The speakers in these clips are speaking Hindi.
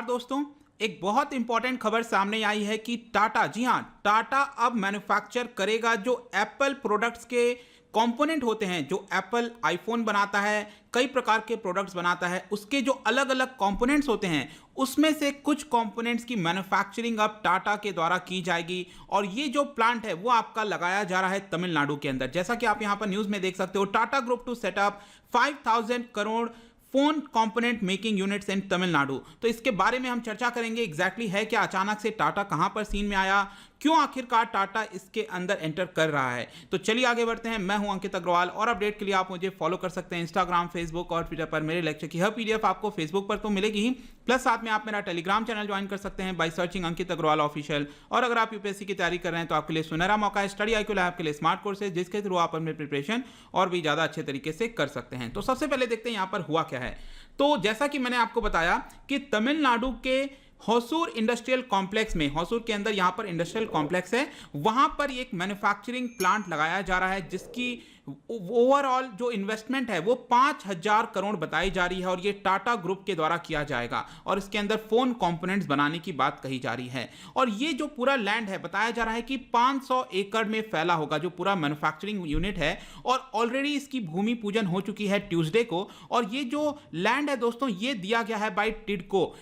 दोस्तों, एक बहुत इंपॉर्टेंट खबर सामने आई है कि टाटा, जी हां, टाटा अब मैन्युफैक्चर करेगा जो एप्पल प्रोडक्ट्स के कंपोनेंट होते हैं, जो एप्पल आईफोन बनाता है, कई प्रकार के प्रोडक्ट्स बनाता है, उसके जो अलग अलग कंपोनेंट्स होते हैं उसमें से कुछ कंपोनेंट्स की मैन्युफैक्चरिंग अब टाटा के द्वारा की जाएगी। और ये जो प्लांट है वो आपका लगाया जा रहा है तमिलनाडु के अंदर। जैसा कि आप यहां पर न्यूज में देख सकते हो, Tata group to setup 5000 crore phone component making units in Tamil Nadu. तो इसके बारे में हम चर्चा करेंगे, एग्जैक्टली है क्या, अचानक से टाटा कहां पर सीन में आया, क्यों आखिरकार टाटा इसके अंदर एंटर कर रहा है। तो चलिए आगे बढ़ते हैं। मैं हूं अंकित अग्रवाल और अपडेट के लिए आप मुझे फॉलो कर सकते हैं इंस्टाग्राम, फेसबुक और ट्विटर पर। मेरे लेक्चर की हर पीडीएफ आपको फेसबुक पर तो मिलेगी ही, प्लस साथ में आप मेरा टेलीग्राम चैनल ज्वाइन कर सकते हैं by searching Ankit Agarwal official. और अगर आप यूपीएससी की तैयारी कर रहे हैं तो आपके लिए सुनहरा मौका है स्टडी IQ लैब के लिए स्मार्ट कोर्सेज, जिसके थ्रू आप अपने प्रिपरेशन और भी ज्यादा अच्छे तरीके से कर सकते हैं। तो सबसे पहले देखते हैं यहां पर हुआ क्या है। तो जैसा कि मैंने आपको बताया कि तमिलनाडु के होसूर इंडस्ट्रियल कॉम्प्लेक्स में, होसूर के अंदर यहां पर इंडस्ट्रियल कॉम्प्लेक्स है, वहां पर एक मैन्युफैक्चरिंग प्लांट लगाया जा रहा है जिसकी ओवरऑल जो इन्वेस्टमेंट है वो 5000 करोड़ बताई जा रही है और ये टाटा ग्रुप के द्वारा किया जाएगा और इसके अंदर फोन कंपोनेंट्स बनाने की बात कही जा रही है। और ये जो पूरा लैंड है बताया जा रहा है कि 500 एकड़ में फैला होगा जो पूरा मैन्युफैक्चरिंग यूनिट है, और ऑलरेडी इसकी भूमि पूजन हो चुकी है ट्यूसडे को। और ये जो लैंड है दोस्तों, ये दिया गया है by TIDCO,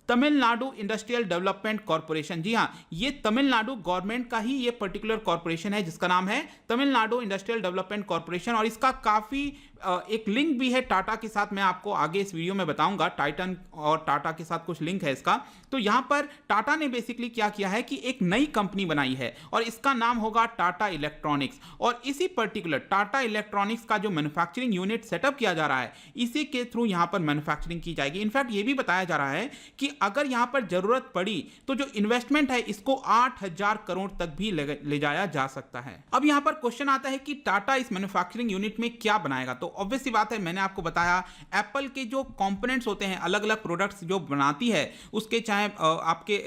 Tamil Nadu industrial development corporation. जी हां, ये तमिलनाडु गवर्नमेंट का ही ये पर्टिकुलर कॉर्पोरेशन है जिसका नाम है तमिलनाडु इंडस्ट्रियल डेवलपमेंट कॉर्पोरेशन। और इसका काफी एक लिंक भी है टाटा के साथ, मैं आपको आगे इस वीडियो में बताऊंगा। टाइटन और टाटा के साथ कुछ लिंक है इसका। तो यहां पर टाटा ने बेसिकली क्या किया है कि एक नई कंपनी बनाई है और इसका नाम होगा टाटा इलेक्ट्रॉनिक्स। और इसी पर्टिकुलर टाटा इलेक्ट्रॉनिक्स का जो मैन्युफैक्चरिंग यूनिट सेटअप किया जा रहा है, इसी के थ्रू यहां पर मैन्युफैक्चरिंग की जाएगी। इनफैक्ट ये भी बताया जा रहा है कि अगर यहां पर जरूरत पड़ी तो जो इन्वेस्टमेंट है इसको 8000 करोड़ तक भी ले जाया जा सकता है। अब यहां पर क्वेश्चन आता है कि टाटा इस मैन्युफैक्चरिंग यूनिट में क्या बनाएगा। तो ऑब्वियस सी बात है, मैंने आपको बताया एप्पल के जो कंपोनेंट्स होते हैं, अलग अलग प्रोडक्ट्स जो बनाती है, उसके चाहे आपके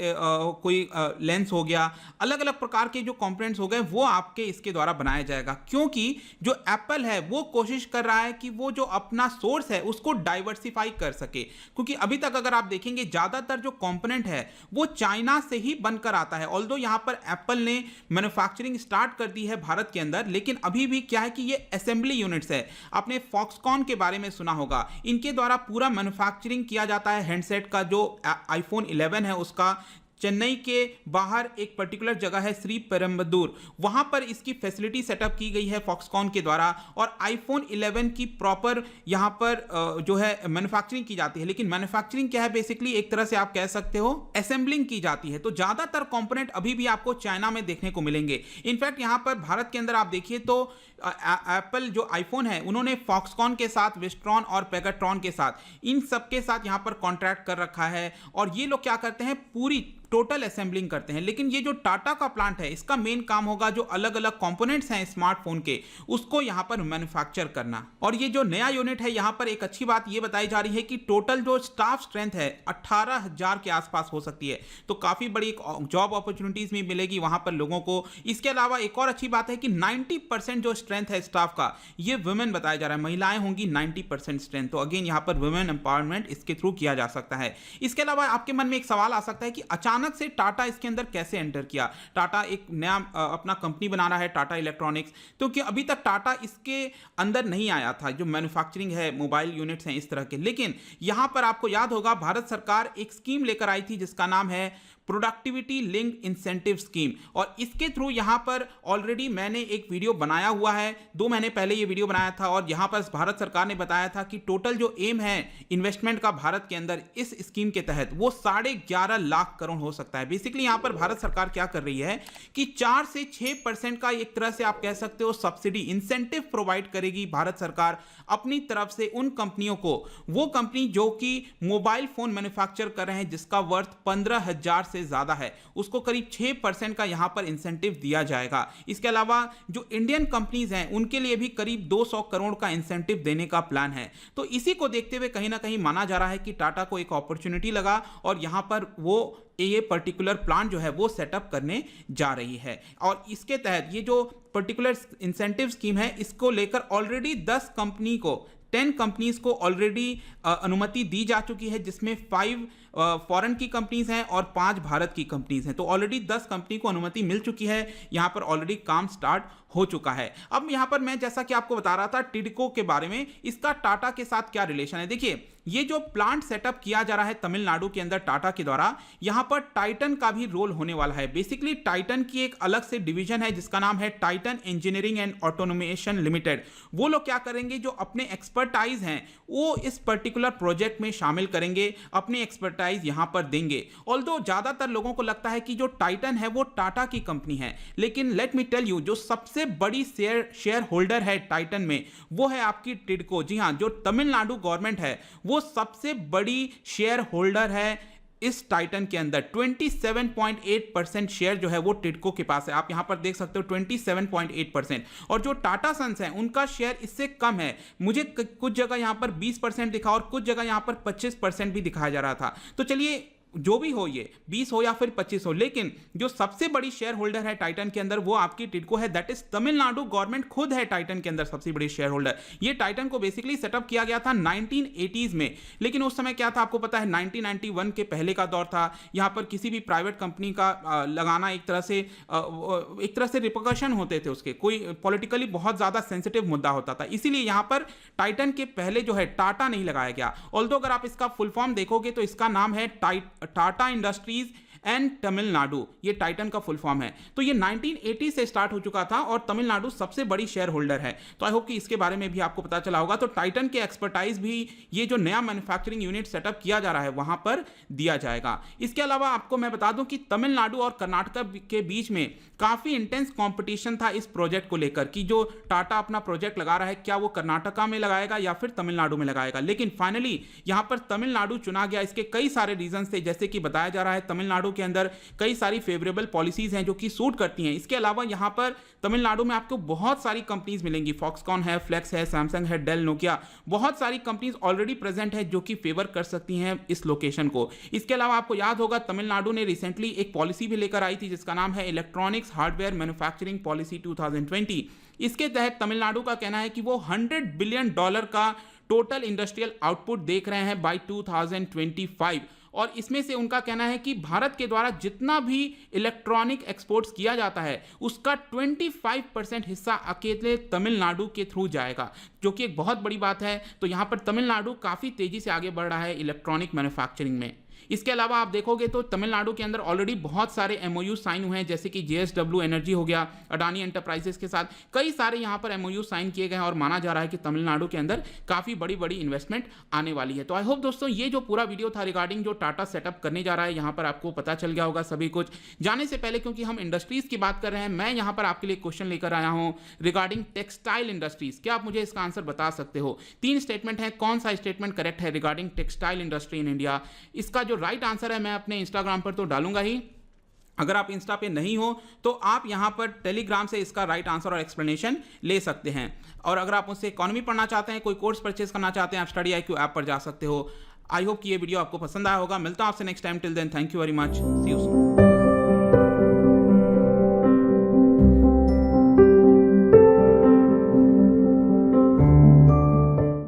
कोई लेंस हो गया, अलग अलग प्रकार के जो कंपोनेंट्स हो गए, वो आपके इसके द्वारा बनाया जाएगा। क्योंकि जो एप्पल है वो कोशिश कर रहा है कि वो जो अपना सोर्स है उसको डाइवर्सिफाई कर सके। क्योंकि अभी तक अगर आप देखेंगे ज्यादातर जो कंपोनेंट है वो चाइना से ही बनकर आता है। ऑल्दो यहां पर एप्पल ने मैन्युफैक्चरिंग स्टार्ट कर दी है भारत के अंदर, लेकिन अभी भी क्या है कि ये असेंबली यूनिट्स है। आपने फॉक्सकॉन के बारे में सुना होगा, इनके द्वारा पूरा मैन्युफैक्चरिंग किया जाता है हैंडसेट का। जो आईफोन 11 है उसका चेन्नई के बाहर एक पर्टिकुलर जगह है श्री पेरम्बदूर, वहां पर इसकी फैसिलिटी सेटअप की गई है फॉक्सकॉन के द्वारा। और आईफोन 11 की प्रॉपर यहां पर जो है मैन्युफैक्चरिंग की जाती है। लेकिन मैन्युफैक्चरिंग क्या है, बेसिकली एक तरह से आप कह सकते हो असेंबलिंग की जाती है। तो ज्यादातर कंपोनेंट अभी भी आपको चाइना में देखने को मिलेंगे। इनफैक्ट यहां पर भारत के अंदर आप देखिए तो एप्पल जो आईफोन है उन्होंने फॉक्सकॉन के साथ, विस्ट्रॉन और पेगाट्रॉन के साथ, इन सबके साथ यहां पर कॉन्ट्रैक्ट कर रखा है। और ये लोग क्या करते हैं, पूरी टोटल असेंबलिंग करते हैं। लेकिन ये जो टाटा का प्लांट है इसका मेन काम होगा जो अलग अलग कंपोनेंट्स हैं स्मार्टफोन के, उसको यहां पर मैन्युफैक्चर करना। और ये जो नया यूनिट है, यहां पर एक अच्छी बात ये बताई जा रही है कि टोटल जो स्टाफ स्ट्रेंथ है 18000 के आसपास हो सकती है। तो काफी बड़ी जॉब अपॉर्चुनिटीज भी मिलेगी वहां पर लोगों को। इसके अलावा एक और अच्छी बात है कि 90% जो स्ट्रेंथ है स्टाफ का, ये वुमेन बताया जा रहा है, महिलाएं होंगी 90% स्ट्रेंथ। तो अगेन यहां पर वुमेन एम्पावरमेंट इसके थ्रू किया जा सकता है। इसके अलावा आपके मन में एक सवाल आ सकता है कि अचानक से टाटा इसके अंदर कैसे एंटर किया। टाटा एक नया अपना कंपनी बना रहा है, टाटा इलेक्ट्रॉनिक्स, तो कि अभी तक टाटा इसके अंदर नहीं आया था। जो मैन्युफैक्चरिंग है, मोबाइल यूनिट्स हैं इस तरह के। लेकिन यहां पर आपको याद होगा भारत सरकार एक स्कीम लेकर आई थी जिसका नाम है प्रोडक्टिविटी लिंक्ड इंसेंटिव स्कीम। और इसके थ्रू यहां पर ऑलरेडी मैंने एक वीडियो बनाया हुआ है, 2 महीने पहले ये वीडियो बनाया था। और यहां पर भारत सरकार ने बताया था कि टोटल जो एम है इन्वेस्टमेंट का भारत के अंदर इस स्कीम के तहत, वो 11.5 लाख करोड़ हो सकता है। बेसिकली यहां पर भारत सरकार क्या कर रही है कि 4 से 6% का एक तरह से आप कह सकते हो सब्सिडी, इंसेंटिव प्रोवाइड करेगी भारत सरकार अपनी तरफ से उन कंपनियों को। वो कंपनी जो कि मोबाइल फोन मैन्युफैक्चर कर रहे हैं जिसका वर्थ 15,000 से ज्यादा है, उसको करीब 6% का यहां पर इंसेंटिव दिया जाएगा। इसके अलावा जो इंडियन कंपनीज हैं उनके लिए भी करीब 200 करोड़ का इंसेंटिव देने का प्लान है। तो इसी को देखते हुए कहीं ना कहीं माना जा रहा है कि टाटा को एक अपॉर्चुनिटी लगा और यहां पर वो ये पर्टिकुलर प्लान जो है वो सेटअप करने जा रही है। और इसके तहत ये जो पर्टिकुलर इंसेंटिव स्कीम है, इसको लेकर ऑलरेडी 10 कंपनीज को ऑलरेडी अनुमति दी जा चुकी है, जिसमें 5 फॉरेन की कंपनीज हैं और 5 भारत की कंपनीज हैं। तो ऑलरेडी 10 कंपनी को अनुमति मिल चुकी है, यहाँ पर ऑलरेडी काम स्टार्ट हो चुका है। अब यहाँ पर मैं जैसा कि आपको बता रहा था टिडको के बारे में, इसका टाटा के साथ क्या रिलेशन है। देखिए ये जो प्लांट सेटअप किया जा रहा है तमिलनाडु के अंदर टाटा के द्वारा, यहां पर टाइटन का भी रोल होने वाला है। बेसिकली टाइटन की एक अलग से डिवीजन है जिसका नाम है Titan engineering and automation limited. वो लोग क्या करेंगे, जो अपने एक्सपर्टाइज हैं वो इस पर्टिकुलर प्रोजेक्ट में शामिल करेंगे, अपनी एक्सपर्टाइज यहां पर देंगे। ऑल्दो ज्यादातर लोगों को लगता है कि जो टाइटन है वो टाटा की कंपनी है, लेकिन लेट मी टेल यू, जो सबसे बड़ी शेयर होल्डर है टाइटन में वो है आपकी टिडको। जी हां, जो तमिलनाडु गवर्नमेंट है वो सबसे बड़ी शेयर होल्डर है इस टाइटन के अंदर। 27.8% शेयर जो है वो टिडको के पास है। आप यहां पर देख सकते हो 27.8%। और जो टाटा सन्स हैं उनका शेयर इससे कम है। मुझे कुछ जगह यहां पर 20% दिखा और कुछ जगह यहां पर 25% भी दिखाया जा रहा था। तो चलिए जो भी हो, ये 20 हो या फिर 25 हो, लेकिन जो सबसे बड़ी शेयर होल्डर है टाइटन के अंदर वो आपकी टिडको है। दैट इज तमिलनाडु गवर्नमेंट खुद है टाइटन के अंदर सबसे बड़ी शेयर होल्डर। ये टाइटन को बेसिकली सेटअप किया गया था 1980s में, लेकिन उस समय क्या था आपको पता है, 1991 के पहले का दौर था। यहां पर किसी भी प्राइवेट कंपनी का लगाना एक तरह से रिपरकशन होते थे, उसके कोई पॉलिटिकली बहुत ज्यादा सेंसिटिव मुद्दा होता था। इसीलिए यहां पर टाइटन के पहले जो है टाटा नहीं लगाया गया। ऑल्दो अगर आप इसका फुल फॉर्म देखोगे तो इसका नाम है टाटा इंडस्ट्रीज एंड तमिलनाडु, ये टाइटन का फुल फॉर्म है। तो ये 1980 से स्टार्ट हो चुका था और तमिलनाडु सबसे बड़ी शेयर होल्डर है। तो आई होप कि इसके बारे में भी आपको पता चला होगा। तो टाइटन के एक्सपर्टाइज भी ये जो नया मैन्युफैक्चरिंग यूनिट सेटअप किया जा रहा है वहां पर दिया जाएगा। इसके अलावा आपको मैं बता दूं कि तमिलनाडु और कर्नाटक के बीच में काफी इंटेंस कॉम्पिटिशन था इस प्रोजेक्ट को लेकर कि जो टाटा अपना प्रोजेक्ट लगा रहा है क्या वो कर्नाटका में लगाएगा या फिर तमिलनाडु में लगाएगा। लेकिन फाइनली यहां पर तमिलनाडु चुना गया। इसके कई सारे रीजन थे, जैसे कि बताया जा रहा है तमिलनाडु के अंदर कई सारी फेवरेबल पॉलिसीज हैं जो कि सूट करती हैं। इसके अलावा यहां पर तमिलनाडु में आपको बहुत सारी कंपनीज मिलेंगी, फॉक्सकॉन है, फ्लेक्स है, सैमसंग है, डेल, नोकिया, बहुत सारी कंपनीज ऑलरेडी प्रेजेंट है जो कि फेवर कर सकती हैं इस लोकेशन को। इसके अलावा आपको याद होगा तमिलनाडु ने रिसेंटली एक पॉलिसी भी लेकर आई थी जिसका नाम है इलेक्ट्रॉनिक्स हार्डवेयर मैन्युफैक्चरिंग पॉलिसी 2020। इसके तहत तमिलनाडु का कहना है कि वो $100 बिलियन का टोटल इंडस्ट्रियल आउटपुट देख रहे हैं बाय 2025। और इसमें से उनका कहना है कि भारत के द्वारा जितना भी इलेक्ट्रॉनिक एक्सपोर्ट्स किया जाता है उसका 25% हिस्सा अकेले तमिलनाडु के थ्रू जाएगा, जो कि एक बहुत बड़ी बात है। तो यहां पर तमिलनाडु काफी तेजी से आगे बढ़ रहा है इलेक्ट्रॉनिक मैन्युफैक्चरिंग में। इसके अलावा आप देखोगे तो तमिलनाडु के अंदर ऑलरेडी बहुत सारे एमओयू साइन हुए हैं, जैसे कि JSW एनर्जी हो गया, अडानी एंटरप्राइजेस के साथ कई सारे यहां पर एमओयू साइन किए गए हैं और माना जा रहा है कि तमिलनाडु के अंदर काफी बड़ी बड़ी इन्वेस्टमेंट आने वाली है। तो आई होप दोस्तों ये जो पूरा वीडियो था रिगार्डिंग जो टाटा सेटअप करने जा रहा है यहां पर आपको पता चल गया होगा सभी कुछ। जाने से पहले क्योंकि हम इंडस्ट्रीज की बात कर रहे हैं, मैं यहां पर आपके लिए क्वेश्चन लेकर आया हूं रिगार्डिंग टेक्सटाइल इंडस्ट्रीज। क्या आप मुझे इसका आंसर बता सकते हो? 3 स्टेटमेंट है, कौन सा स्टेटमेंट करेक्ट है regarding textile industry in India? इसका जो राइट आंसर है मैं अपने इंस्टाग्राम पर तो डालूंगा ही। अगर आप इंस्टा पे नहीं हो तो आप यहां पर टेलीग्राम से इसका राइट आंसर और एक्सप्लेनेशन ले सकते हैं। और अगर आप मुझसे इकोनॉमी पढ़ना चाहते हैं, कोई कोर्स परचेज करना चाहते हैं, आप स्टडी IQ ऐप पर जा सकते हो। आई होप कि ये वीडियो आपको पसंद आया होगा। मिलता हूं आपसे next time. Till then thank you very much, see you soon.